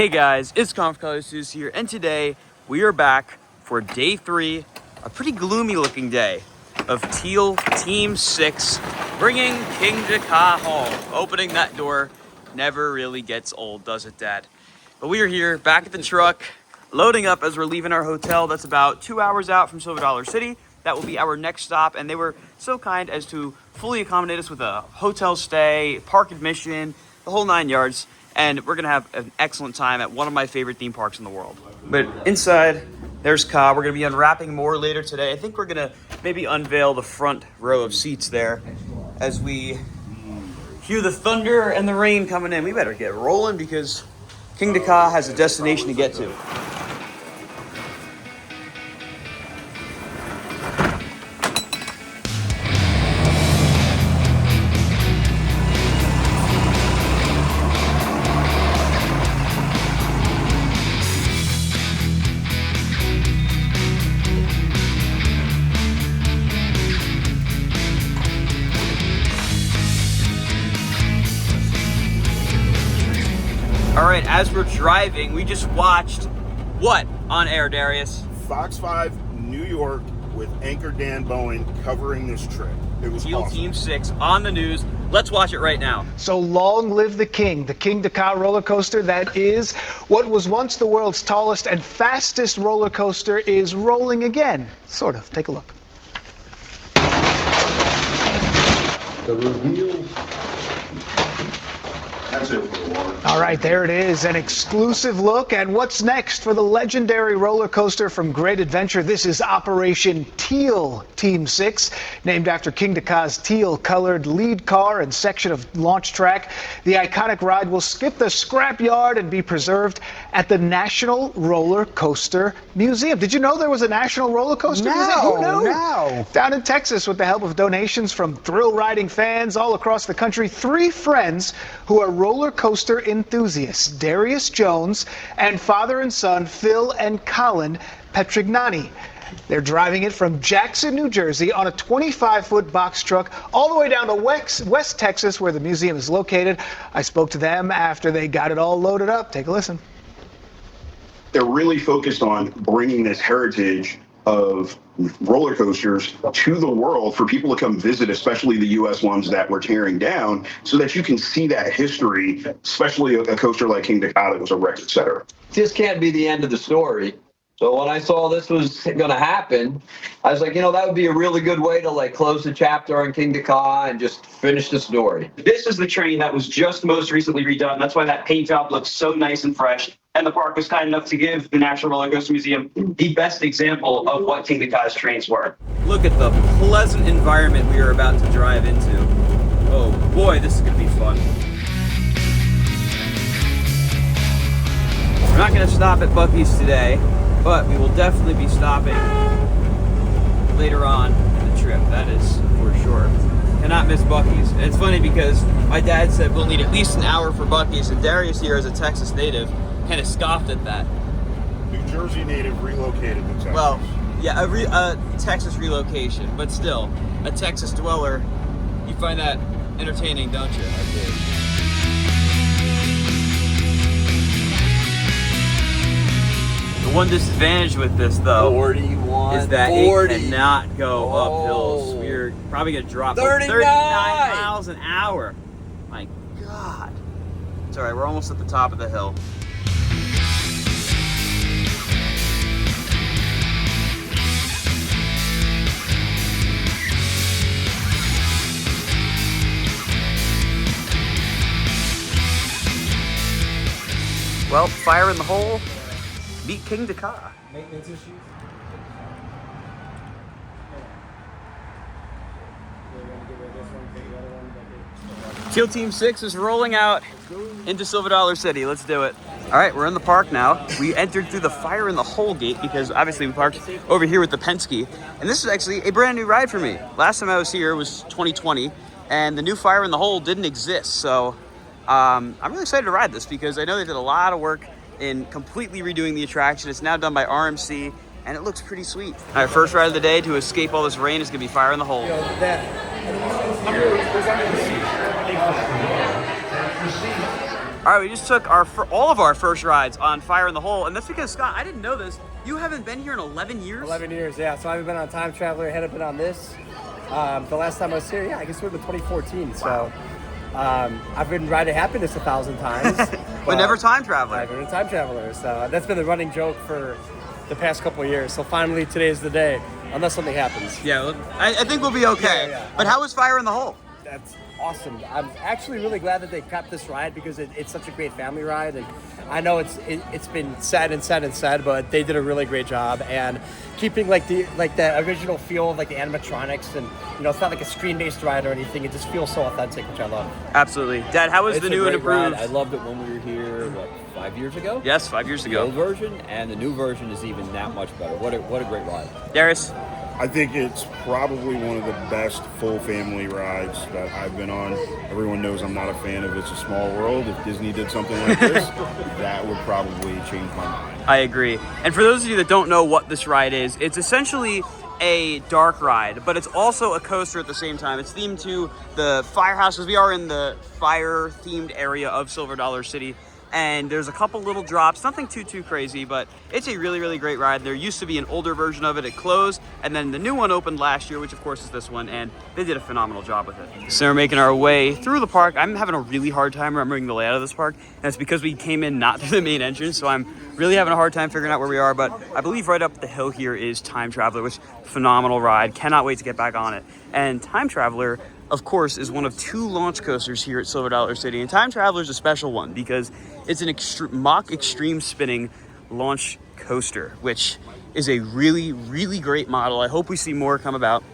Hey guys, it's Colors here, and today we are back for day 3, a pretty gloomy looking day of Teal Team 6, bringing Kingda Ka home. Opening that door never really gets old, does it, Dad? But we are here, back at the truck, loading up as we're leaving our hotel that's about 2 hours out from Silver Dollar City. That will be our next stop, and they were so kind as to fully accommodate us with a hotel stay, park admission, the whole 9 yards. And we're gonna have an excellent time at one of my favorite theme parks in the world. But inside, there's Ka. We're gonna be unwrapping more later today. I think we're gonna maybe unveil the front row of seats there as we hear the thunder and the rain coming in. We better get rolling because Kingda Ka has a destination to get to. All right, as we're driving, we just watched what on air, Darius? Fox 5 New York with anchor Dan Bowen covering this trip. It was Teal awesome. Team 6 on the news. Let's watch it right now. So long live the king, the Kingda Ka roller coaster that is what was once the world's tallest and fastest roller coaster is rolling again. Sort of. Take a look. The reveal. That's it for the water. All right, there it is, an exclusive look at what's next for the legendary roller coaster from Great Adventure. This is Operation Teal Team 6, named after Kingda Ka's teal-colored lead car and section of launch track. The iconic ride will skip the scrapyard and be preserved at the National Roller Coaster Museum. Did you know there was a National Roller Coaster Museum? Who knew? No. Down in Texas, with the help of donations from thrill-riding fans all across the country, 3 friends who are roller coaster enthusiasts, Darius Jones and father and son Phil and Colin Petrignani. They're driving it from Jackson, New Jersey on a 25-foot box truck all the way down to West Texas, where the museum is located. I spoke to them after they got it all loaded up. Take a listen. They're really focused on bringing this heritage of roller coasters to the world for people to come visit, especially the U.S. ones that we're tearing down, so that you can see that history, especially a coaster like Kingda Ka that was a record setter. This can't be the end of the story. So when I saw this was going to happen, I was like, you know, that would be a really good way to like close the chapter on Kingda Ka and just finish the story. This is the train that was just most recently redone. That's why that paint job looks so nice and fresh. And the park was kind enough to give the National Roller Coaster Museum the best example of what Kingda Ka's trains were. Look at the pleasant environment we are about to drive into. Oh boy, this is going to be fun. We're not going to stop at Buc-ee's today, but we will definitely be stopping later on in the trip. That is for sure. Cannot miss Buc-ee's. And it's funny because my dad said we'll need at least an hour for Buc-ee's, and Darius here, as a Texas native, kind of scoffed at that. New Jersey native relocated to Texas. Well, yeah, a Texas relocation, but still, a Texas dweller. You find that entertaining, don't you? I do. The one disadvantage with this, though, 41, is that 40. it cannot go up hills. We're probably going to drop 39 miles an hour. My God. It's all right, we're almost at the top of the hill. Well, fire in the hole. Meet Kingda Ka. Maintenance issues? Teal Team 6 is rolling out into Silver Dollar City. Let's do it. All right, we're in the park now. We entered through the fire in the hole gate because obviously we parked over here with the Penske. And this is actually a brand new ride for me. Last time I was here was 2020, and the new fire in the hole didn't exist. So I'm really excited to ride this because I know they did a lot of work in completely redoing the attraction. It's now done by RMC, and it looks pretty sweet. All right, first ride of the day to escape all this rain is gonna be fire in the hole. All All right, we just took all of our first rides on Fire in the Hole, and that's because, Scott, I didn't know this. You haven't been here in 11 years? 11 years, yeah. So I've been on Time Traveler, I hadn't been on this. The last time I was here, yeah, I guess it would have been 2014. So I've been riding Happiness 1,000 times. but never Time Traveler. I've been a Time Traveler. So that's been the running joke for the past couple of years. So finally, today's the day, unless something happens. Yeah, well, I think we'll be okay. Yeah. But how was Fire in the Hole? That's awesome. I'm actually really glad that they kept this ride because it's such a great family ride, and I know it's been said, but they did a really great job and keeping like the original feel of like the animatronics, and it's not like a screen-based ride or anything. It just feels so authentic, which I love. Absolutely. Dad, how was the new and improved? Ride. I loved it when we were here, 5 years ago? Yes, 5 years The ago. old version, and the new version is even that much better. What a great ride. Darius? I think it's probably one of the best full family rides that I've been on. Everyone knows I'm not a fan of It's a Small World. If Disney did something like this, that would probably change my mind. I agree. And for those of you that don't know what this ride is, it's essentially a dark ride, but it's also a coaster at the same time. It's themed to the firehouse, because we are in the fire-themed area of Silver Dollar City. And there's a couple little drops, nothing too crazy, but it's a really great ride. There used to be an older version of it. It closed, and then the new one opened last year, which of course is this one, and they did a phenomenal job with it. So we're making our way through the park. I'm having a really hard time remembering the layout of this park, and it's because we came in not through the main entrance, so I'm really having a hard time figuring out where we are, but I believe right up the hill here is Time Traveler, which phenomenal ride. Cannot wait to get back on it. And Time Traveler, of course, is one of 2 launch coasters here at Silver Dollar City. And Time Traveler is a special one because it's an mock extreme spinning launch coaster, which is a really great model. I hope we see more come about.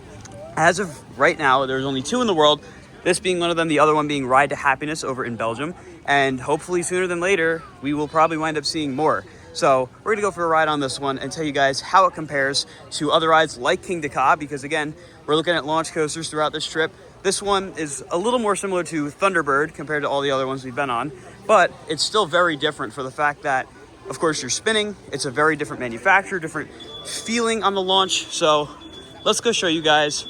As of right now, there's only 2 in the world, this being one of them, the other one being Ride to Happiness over in Belgium. And hopefully sooner than later, we will probably wind up seeing more. So we're gonna go for a ride on this one and tell you guys how it compares to other rides like Kingda Ka, because again, we're looking at launch coasters throughout this trip. This one is a little more similar to Thunderbird compared to all the other ones we've been on, but it's still very different for the fact that, of course, you're spinning. It's a very different manufacturer, different feeling on the launch. So let's go show you guys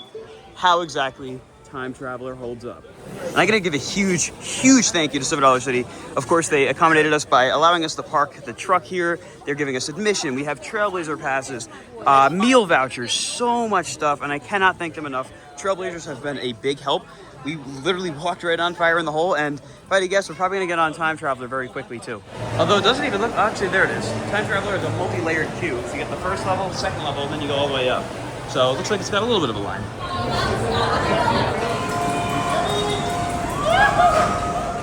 how exactly Time Traveler holds up. And I'm gonna give a huge thank you to Silver Dollar City. Of course, they accommodated us by allowing us to park the truck here. They're giving us admission. We have Trailblazer passes, meal vouchers, so much stuff, and I cannot thank them enough. Trailblazers have been a big help. We literally walked right on Fire in the Hole, and if I had to guess, we're probably gonna get on Time Traveler very quickly too. Although it doesn't even look, actually there it is. Time Traveler is a multi-layered queue. So you get the first level, second level, and then you go all the way up. So it looks like it's got a little bit of a line.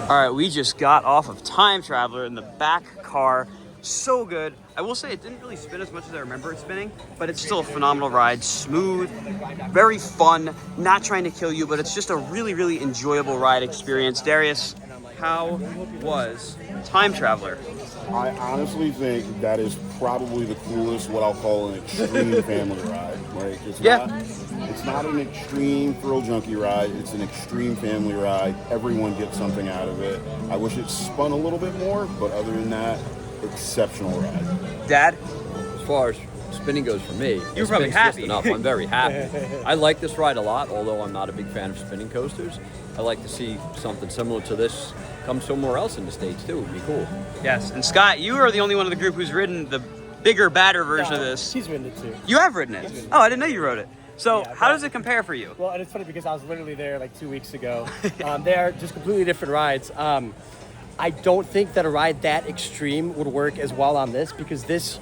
All right, we just got off of Time Traveler in the back car. So good. I will say it didn't really spin as much as I remember it spinning, but it's still a phenomenal ride. Smooth, very fun, not trying to kill you, but it's just a really enjoyable ride experience. Darius, how was Time Traveler? I honestly think that is probably the coolest, what I'll call an extreme family ride. Like, it's not an extreme thrill junkie ride. It's an extreme family ride. Everyone gets something out of it. I wish it spun a little bit more, but other than that, exceptional ride. Dad? As far as spinning goes for me, You're probably happy. Just enough. I'm very happy. I like this ride a lot, although I'm not a big fan of spinning coasters. I like to see something similar to this come somewhere else in the States too. It would be cool. Yes, and Scott, you are the only one in the group who's ridden the bigger, badder version of this. He's ridden it too. You have ridden it? Oh, I didn't know you rode it. So Yeah, how does it compare for you? Well, and it's funny because I was literally there like 2 weeks ago. They are just completely different rides. I don't think that a ride that extreme would work as well on this, because this,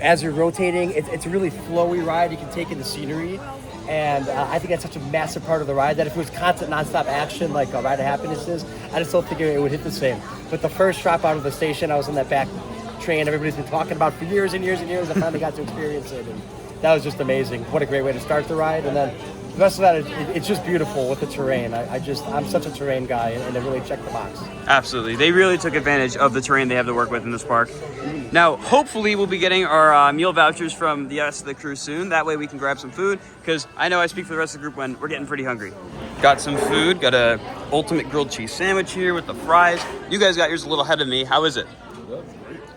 as you're rotating, it's a really flowy ride. You can take in the scenery. And I think that's such a massive part of the ride that if it was constant nonstop action like a Ride to Happiness is, I just don't think it would hit the same. But the first drop out of the station, I was on that back train everybody's been talking about for years and years. I finally got to experience it, and that was just amazing. What a great way to start the ride. And then the rest of that, it's just beautiful with the terrain. I'm such a terrain guy, and it really checked the box. Absolutely. They really took advantage of the terrain they have to work with in this park. Now, hopefully we'll be getting our meal vouchers from the rest of the crew soon. That way we can grab some food, because I know I speak for the rest of the group when we're getting pretty hungry. Got some food, got a ultimate grilled cheese sandwich here with the fries. You guys got yours a little ahead of me. How is it?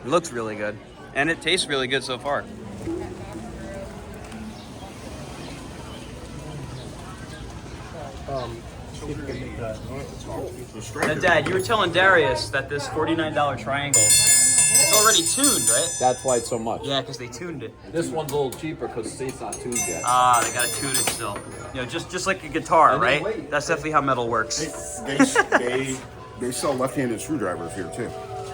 It looks really good, and it tastes really good so far. Now, Dad, you were telling Darius that this $49 triangle, it's already tuned, right? That's why it's so much. Yeah, because they tuned it. This one's a little cheaper because it's not tuned yet. Ah, they gotta tune it still. You know, just like a guitar, right? That's definitely how metal works. They sell left-handed screwdrivers here too.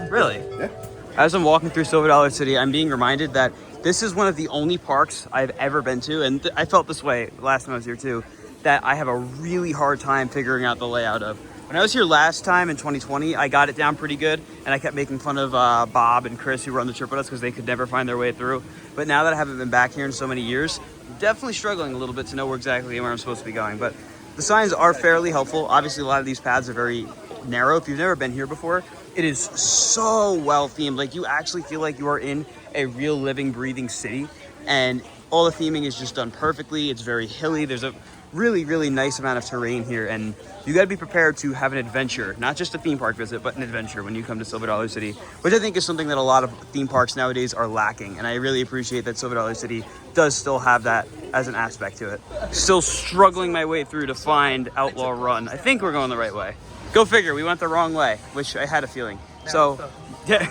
Really? Yeah. As I'm walking through Silver Dollar City, I'm being reminded that this is one of the only parks I've ever been to, and I felt this way last time I was here too, that I have a really hard time figuring out the layout of. When I was here last time in 2020, I got it down pretty good, and I kept making fun of Bob and Chris, who were on the trip with us, because they could never find their way through. But now that I haven't been back here in so many years, I'm definitely struggling a little bit to know exactly where I'm supposed to be going. But the signs are fairly helpful. Obviously, a lot of these paths are very narrow. If you've never been here before, it is so well themed. Like, you actually feel like you are in a real living, breathing city, and all the theming is just done perfectly. It's very hilly. There's a really, really nice amount of terrain here, and you got to be prepared to have an adventure, not just a theme park visit, but an adventure when you come to Silver Dollar City, which I think is something that a lot of theme parks nowadays are lacking. And I really appreciate that Silver Dollar City does still have that as an aspect to it. Still struggling my way through to find Outlaw Run. I think we're going the right way. Go figure, we went the wrong way, which I had a feeling. So, yeah,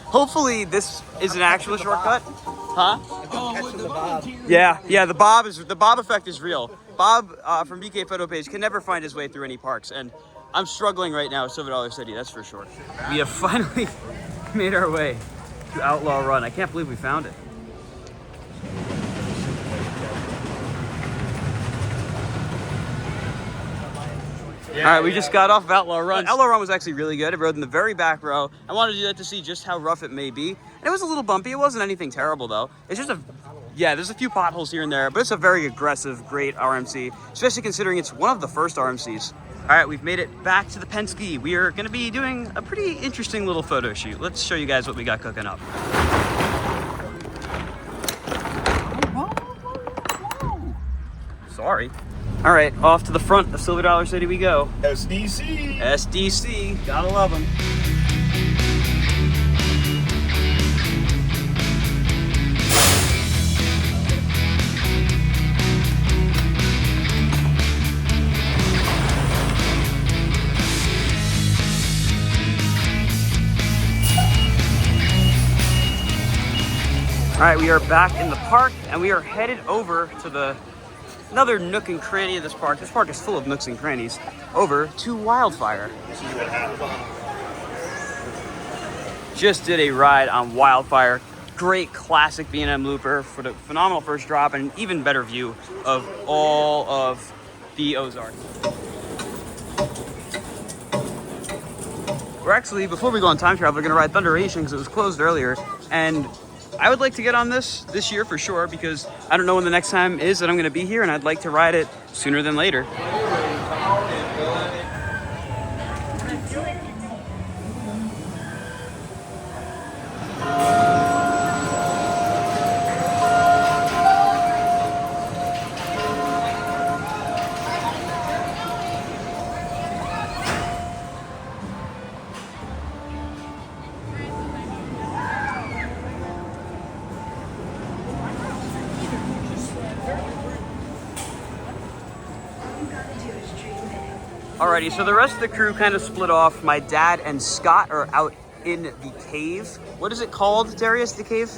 hopefully this is an actual shortcut. Huh? Yeah, the Bob effect is real. Bob from BK Photo Page can never find his way through any parks, and I'm struggling right now at Silver Dollar City, that's for sure. We have finally made our way to Outlaw Run. I can't believe we found it. All right, we just got off of Outlaw Run. Outlaw Run was actually really good. I rode in the very back row. I wanted to do that to see just how rough it may be. And it was a little bumpy. It wasn't anything terrible, though. It's just there's a few potholes here and there, but it's a very aggressive, great RMC, especially considering it's one of the first RMCs. All right, we've made it back to the Penske. We are going to be doing a pretty interesting little photo shoot. Let's show you guys what we got cooking up. Sorry. All right, off to the front of Silver Dollar City we go. SDC. SDC, gotta love them. All right, we are back in the park, and we are headed over to another nook and cranny of this park. This park is full of nooks and crannies. Over to Wildfire. Just did a ride on Wildfire. Great classic B&M looper for the phenomenal first drop and an even better view of all of the Ozarks. We're actually, before we go on time travel, we're gonna ride Thunderation because it was closed earlier. And I would like to get on this year for sure, because I don't know when the next time is that I'm going to be here, and I'd like to ride it sooner than later. Alrighty, so the rest of the crew kind of split off. My dad and Scott are out in the cave. What is it called, Darius, the cave?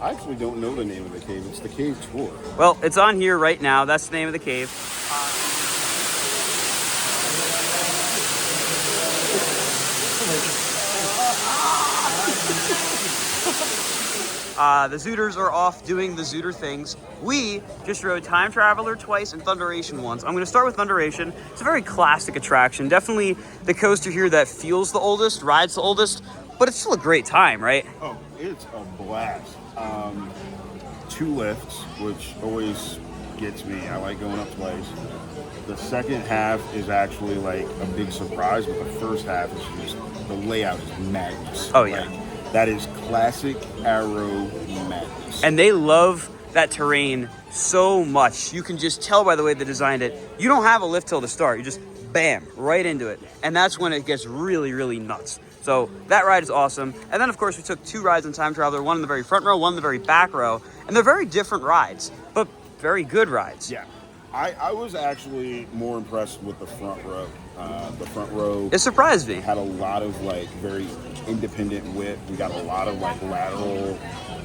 I actually don't know the name of the cave. It's the cave tour. Well, it's on here right now. That's the name of the cave. The Zooters are off doing the Zooter things. We just rode Time Traveler twice and Thunderation once. I'm going to start with Thunderation. It's a very classic attraction. Definitely the coaster here that feels the oldest, rides the oldest, but it's still a great time, right? Oh, it's a blast. 2 lifts, which always gets me. I like going up twice. The second half is actually like a big surprise, but the first half is just, the layout is madness. Oh, yeah. Like, that is classic Arrow madness. And they love that terrain so much. You can just tell by the way they designed it. You don't have a lift till the start. You just bam, right into it. And that's when it gets really, really nuts. So that ride is awesome. And then, of course, we took 2 rides on Time Traveler, one in the very front row, one in the very back row. And they're very different rides, but very good rides. Yeah. I was actually more impressed with the front row. The front row. It surprised me. Had a lot of like very independent whip. We got a lot of like lateral,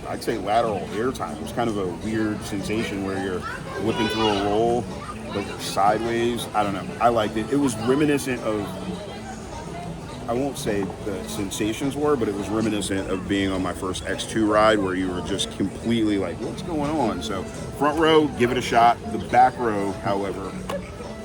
I'd say lateral airtime. It was kind of a weird sensation where you're whipping through a roll, but you're sideways. I don't know. I liked it. It was reminiscent of, I won't say the sensations were, but it was reminiscent of being on my first X2 ride where you were just completely like, what's going on? So front row, give it a shot. The back row, however,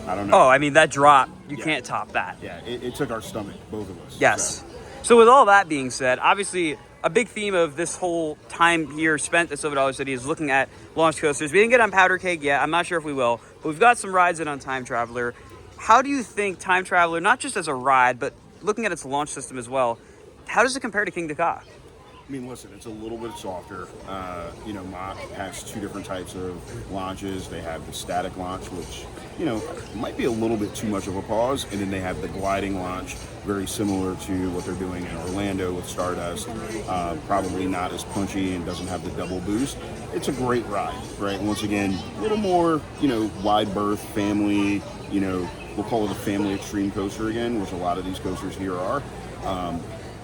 I don't know. Oh, I mean, that drop, you can't top that. Yeah, it took our stomach, both of us. Yes. So with all that being said, obviously a big theme of this whole time here spent at Silver Dollar City is looking at launch coasters. We didn't get on Powder Keg yet. I'm not sure if we will, but we've got some rides in on Time Traveler. How do you think Time Traveler, not just as a ride, but looking at its launch system as well, how does it compare to Kingda Ka? I mean, listen, it's a little bit softer. You know, Mach has two different types of launches. They have the static launch, which, you know, might be a little bit too much of a pause. And then they have the gliding launch, very similar to what they're doing in Orlando with Stardust. Probably not as punchy and doesn't have the double boost. It's a great ride, right? Once again, a little more, you know, wide berth, family, you know, we'll call it a family extreme coaster again, which a lot of these coasters here are.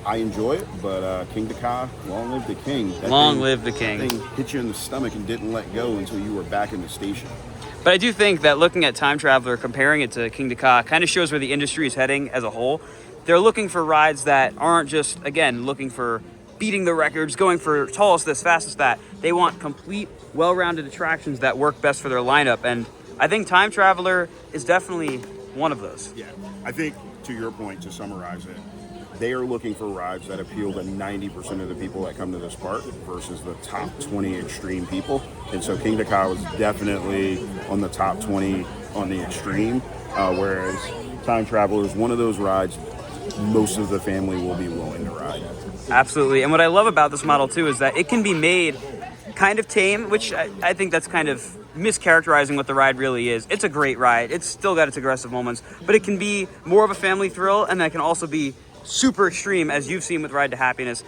I enjoy it, but Kingda Ka, long live the king. Long live the king. That thing hit you in the stomach and didn't let go until you were back in the station. But I do think that looking at Time Traveler, comparing it to Kingda Ka, kind of shows where the industry is heading as a whole. They're looking for rides that aren't just, again, looking for beating the records, going for tallest this, fastest that. They want complete, well-rounded attractions that work best for their lineup. And I think Time Traveler is definitely one of those. Yeah, I think, to your point, to summarize it, they are looking for rides that appeal to 90% of the people that come to this park versus the top 20 extreme people. And so Kingda Ka was definitely on the top 20 on the extreme, whereas Time Traveler is one of those rides most of the family will be willing to ride. Absolutely. And what I love about this model too is that it can be made kind of tame, which I think that's kind of mischaracterizing what the ride really is. It's a great ride. It's still got its aggressive moments, but it can be more of a family thrill, and that can also be super extreme, as you've seen with Ride to Happiness.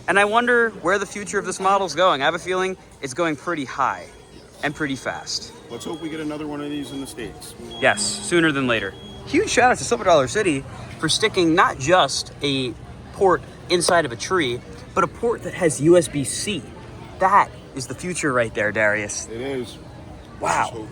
And I wonder where the future of this model is going. I have a feeling it's going pretty high and pretty fast. Let's hope we get another one of these in the States. Yes, sooner than later. Huge shout out to Silver Dollar City for sticking not just a port inside of a tree, but a port that has USB-C. That is the future right there, Darius. It is. Wow.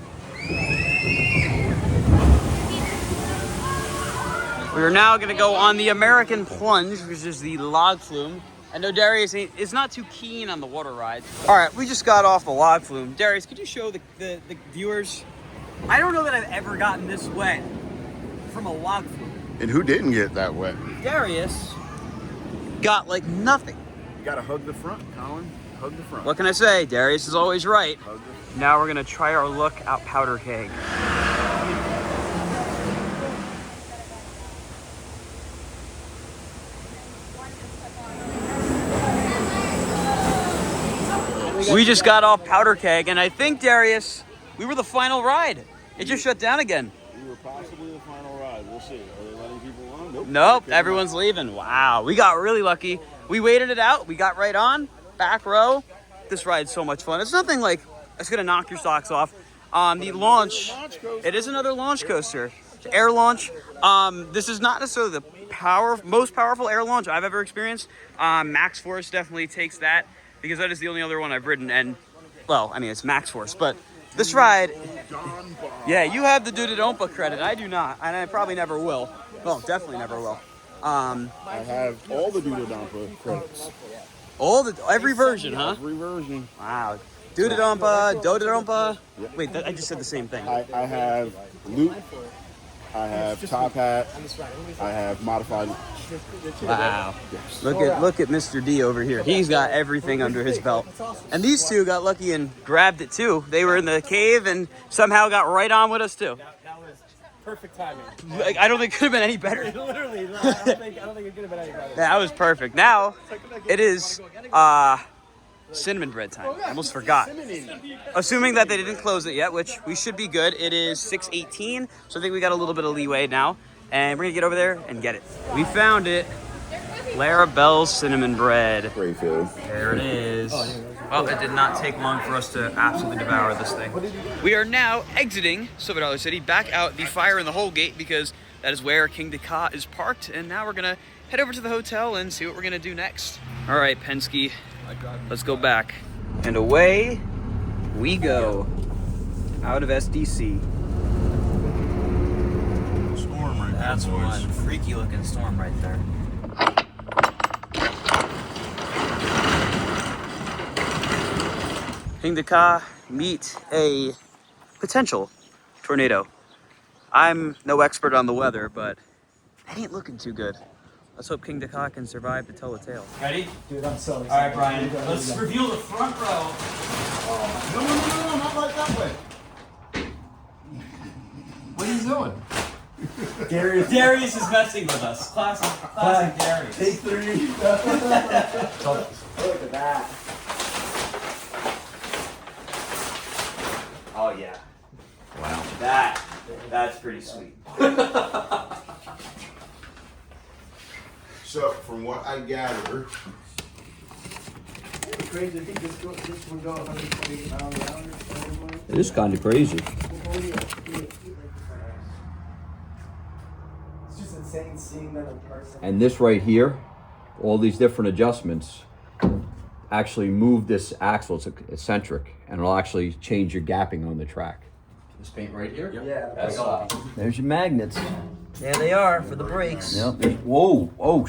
We are now going to go on the American Plunge, which is the log flume. I know Darius is not too keen on the water rides. All right, we just got off the log flume. Darius, could you show the viewers? I don't know that I've ever gotten this wet from a log flume. And who didn't get that wet? Darius got like nothing. You gotta hug the front, Colin. Hug the front. What can I say? Darius is always right. Now we're gonna try our luck out Powder Keg. We just got off Powder Keg, and I think, Darius, we were the final ride. It just shut down again. We were possibly the final ride. We'll see. Are they letting people on? Nope. Nope, everyone's leaving. Wow, we got really lucky. We waited it out. We got right on, back row. This ride's so much fun. It's nothing like it's gonna knock your socks off. The launch, it is another launch coaster. It's air launch. This is not necessarily the most powerful air launch I've ever experienced. Max Force definitely takes that, because that is the only other one I've ridden. And, well, I mean, it's Max Force, but this ride, yeah, you have the Dudadonpa credit. I do not, and I probably never will. Well, definitely never will. I have all the Dudadonpa credits. Every version, huh? Every version. Wow. Dudadonpa, Dodadonpa. Yep. Wait, I just said the same thing. I have Loop. I have Top Hat. I have Modified. Wow. Yes. Look at Mr. D over here. He's got everything under his belt. And these two got lucky and grabbed it too. They were in the cave and somehow got right on with us too. That was perfect timing. I don't think it could have been any better. Literally, I don't think it could have been any better. That was perfect. Now it is cinnamon bread time. I almost forgot. Assuming that they didn't close it yet, which we should be good. It is 6:18, so I think we got a little bit of leeway now. And we're gonna get over there and get it. We found it. Larabelle's cinnamon bread. Great food. There it is. Well, it did not take long for us to absolutely devour this thing. We are now exiting Silver Dollar City, back out the Fire in the Hole gate, because that is where Kingda Ka is parked. And now we're gonna head over to the hotel and see what we're gonna do next. All right, Penske, let's go back. And away we go, out of SDC. Storm right That's one freaky looking storm right there. Kingda Ka meet a potential tornado. I'm no expert on the weather, but it ain't looking too good. Let's hope Kingda Ka can survive to tell the tale. Ready? Dude, I'm so excited. All right, Brian, let's reveal the front row. No, not like that way. What are you doing? Darius is messing with us. Classic Darius. Take 3. Look at that. Oh yeah. Wow. That's pretty sweet. So, from what I gather, Crazy, I think this would go 120 miles an hour. It is kind of crazy. It's just insane seeing that in person. And this right here, all these different adjustments actually move this axle. It's eccentric, and it'll actually change your gapping on the track. This paint right here? Yeah. That's there's your magnets. There they are for the brakes. Yep. Whoa. Oh,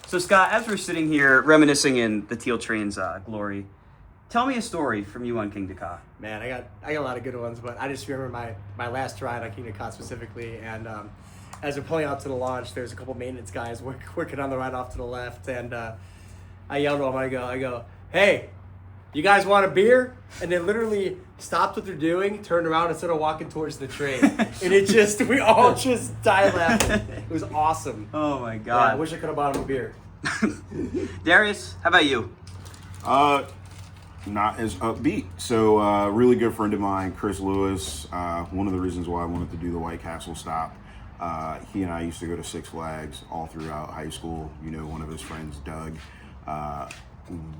So Scott, as we're sitting here reminiscing in the Teal Train's glory, tell me a story from you on Kingda Ka. Man, I got a lot of good ones, but I just remember my last ride on Kingda Ka specifically, and as we're pulling out to the launch, there's a couple maintenance guys working on the ride off to the left, and I yelled at them, I go, hey, you guys want a beer? And they literally stopped what they're doing, turned around and started walking towards the train. And we all just died laughing. It was awesome. Oh my Yeah, God. I wish I could have bought him a beer. Darius, how about you? not as upbeat. So really good friend of mine, Chris Lewis, one of the reasons why I wanted to do the White Castle stop. He and I used to go to Six Flags all throughout high school. You know, one of his friends, Doug.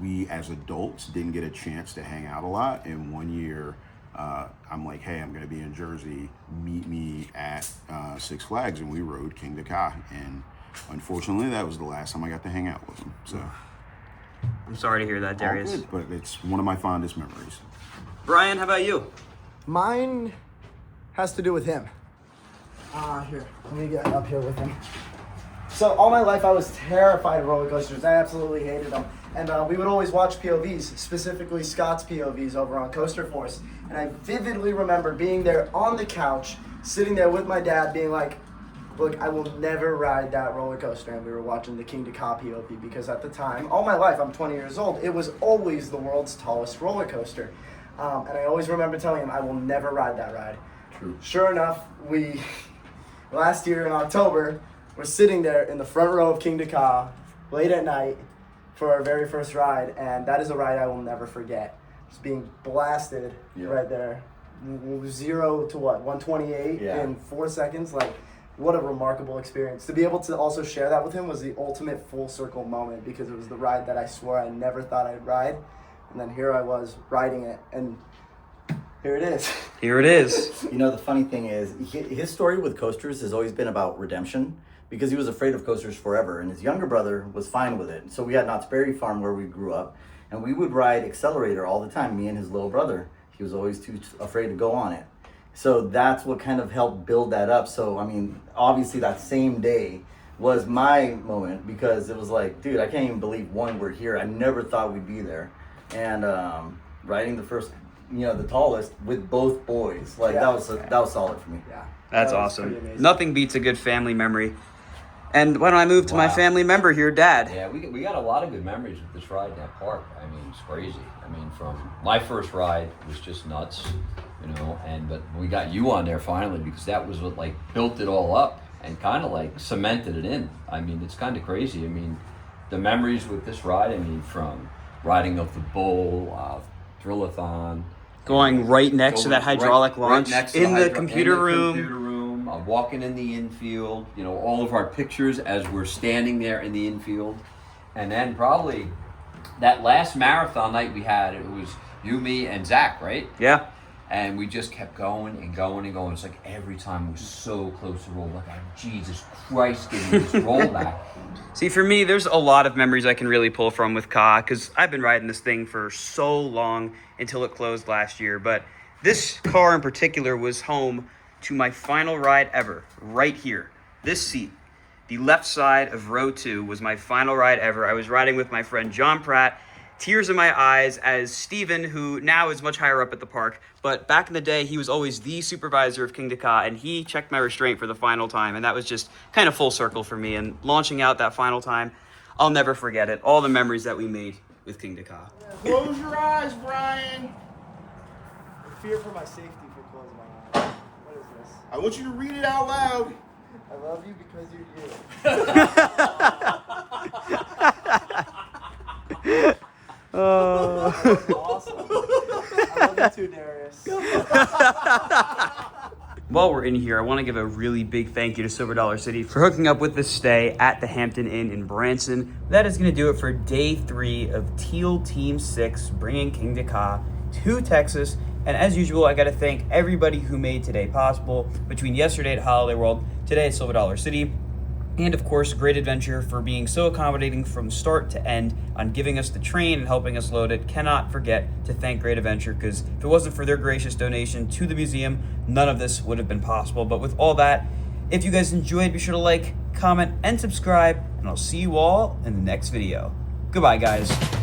We as adults didn't get a chance to hang out a lot. And one year, I'm like, hey, I'm going to be in Jersey. Meet me at Six Flags. And we rode Kingda Ka. And unfortunately, that was the last time I got to hang out with him. So I'm sorry to hear that, Darius. all good, but it's one of my fondest memories. Brian, how about you? Mine has to do with him. Here, let me get up here with him. So all my life I was terrified of roller coasters. I absolutely hated them. And we would always watch POVs, specifically Scott's POVs over on Coaster Force. And I vividly remember being there on the couch, sitting there with my dad being like, look, I will never ride that roller coaster. And we were watching the Kingda Ka POV because at the time, all my life, I'm 20 years old, it was always the world's tallest roller coaster. And I always remember telling him, I will never ride that ride. True. Sure enough, last year in October, we're sitting there in the front row of Kingda Ka late at night for our very first ride, and that is a ride I will never forget. Just being blasted right there. 0 to what, 128 in 4 seconds? Like, what a remarkable experience. To be able to also share that with him was the ultimate full circle moment because it was the ride that I swore I never thought I'd ride. And then here I was riding it, and here it is. Here it is. You know, the funny thing is, his story with coasters has always been about redemption because he was afraid of coasters forever, and his younger brother was fine with it. So we had Knott's Berry Farm where we grew up, and we would ride Accelerator all the time, me and his little brother. He was always too afraid to go on it. So that's what kind of helped build that up. So, I mean, obviously that same day was my moment because it was like, dude, I can't even believe, one, we're here. I never thought we'd be there. And riding the first, the tallest with both boys, like that was solid for me. Yeah. That's awesome. Nothing beats a good family memory. And why don't I move to my family member here, Dad? Yeah, we got a lot of good memories with this ride in that park. I mean, it's crazy. I mean, from my first ride was just nuts, but we got you on there finally because that was what like built it all up and kind of like cemented it in. I mean, it's kind of crazy. I mean, the memories with this ride, I mean, from riding up the bull, Drillathon, Going right next to that hydraulic launch in the computer room. Walking in the infield, all of our pictures as we're standing there in the infield. And then probably that last marathon night we had, it was you, me, and Zach, right? Yeah. And we just kept going and going and going. It's like every time we were so close to roll. Like, Jesus Christ, getting this roll back. See, for me, there's a lot of memories I can really pull from with Ka, because I've been riding this thing for so long until it closed last year. But this car in particular was home to my final ride ever, right here. This seat, the left side of row 2, was my final ride ever. I was riding with my friend John Pratt, tears in my eyes, as Steven, who now is much higher up at the park, but back in the day, he was always the supervisor of Kingda Ka, and he checked my restraint for the final time, and that was just kind of full circle for me. And launching out that final time, I'll never forget it. All the memories that we made with Kingda Ka. Close your eyes, Brian. I fear for my safety if you close my eyes. What is this? I want you to read it out loud. I love you because you're you. Awesome. I love you too, Darius. While we're in here, I want to give a really big thank you to Silver Dollar City for hooking up with this stay at the Hampton Inn in Branson. That is going to do it for day 3 of Teal Team 6, bringing Kingda Ka to Texas. And as usual, I got to thank everybody who made today possible, between yesterday at Holiday World, today at Silver Dollar City, and of course, Great Adventure for being so accommodating from start to end on giving us the train and helping us load it. Cannot forget to thank Great Adventure, because if it wasn't for their gracious donation to the museum, none of this would have been possible. But with all that, if you guys enjoyed, be sure to like, comment, and subscribe, and I'll see you all in the next video. Goodbye, guys.